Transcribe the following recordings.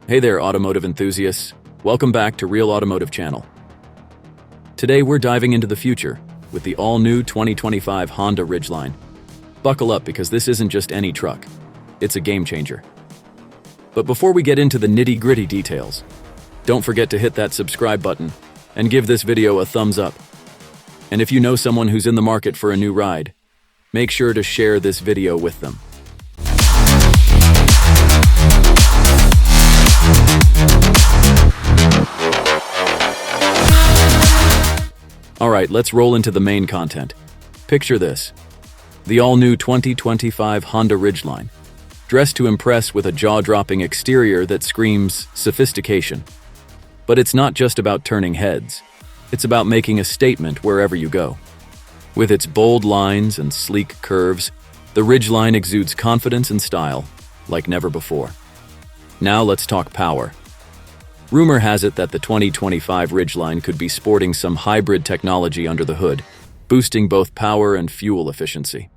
Hey there, automotive enthusiasts. Welcome back to Real Automotive Channel. Today we're diving into the future with the all-new 2025 Honda Ridgeline. Buckle up because this isn't just any truck. It's a game changer. But before we get into the nitty-gritty details, don't forget to hit that subscribe button and give this video a thumbs up. And if you know someone who's in the market for a new ride, make sure to share this video with them. Alright, let's roll into the main content. Picture this. The all-new 2025 Honda Ridgeline. Dressed to impress with a jaw-dropping exterior that screams sophistication. But it's not just about turning heads. It's about making a statement wherever you go. With its bold lines and sleek curves, the Ridgeline exudes confidence and style like never before. Now let's talk power. Rumor has it that the 2025 Ridgeline could be sporting some hybrid technology under the hood, boosting both power and fuel efficiency.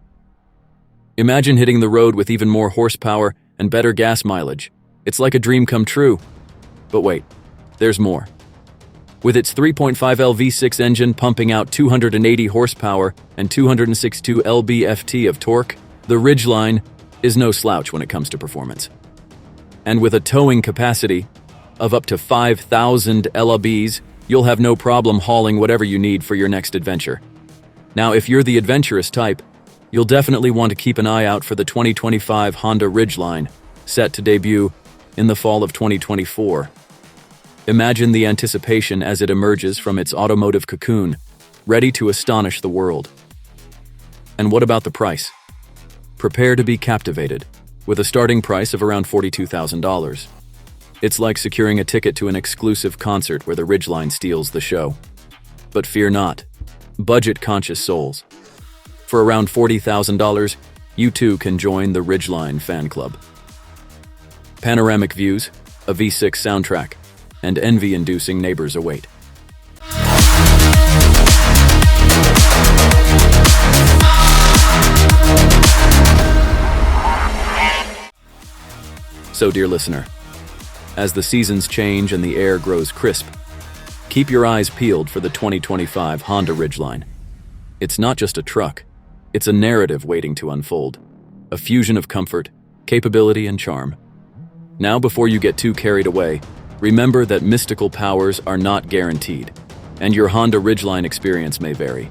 Imagine hitting the road with even more horsepower and better gas mileage. It's like a dream come true. But wait, there's more. With its 3.5L V6 engine pumping out 280 horsepower and 262 lb-ft of torque, the Ridgeline is no slouch when it comes to performance. And with a towing capacity of up to 5,000 lbs, you'll have no problem hauling whatever you need for your next adventure. Now, if you're the adventurous type, you'll definitely want to keep an eye out for the 2025 Honda Ridgeline, set to debut in the fall of 2024. Imagine the anticipation as it emerges from its automotive cocoon, ready to astonish the world. And what about the price? Prepare to be captivated, with a starting price of around $42,000. It's like securing a ticket to an exclusive concert where the Ridgeline steals the show. But fear not, budget-conscious souls. For around $40,000, you too can join the Ridgeline fan club. Panoramic views, a V6 soundtrack, and envy-inducing neighbors await. So, dear listener, as the seasons change and the air grows crisp, keep your eyes peeled for the 2025 Honda Ridgeline. It's not just a truck, it's a narrative waiting to unfold, a fusion of comfort, capability, and charm. Now, before you get too carried away, remember that mystical powers are not guaranteed, and your Honda Ridgeline experience may vary.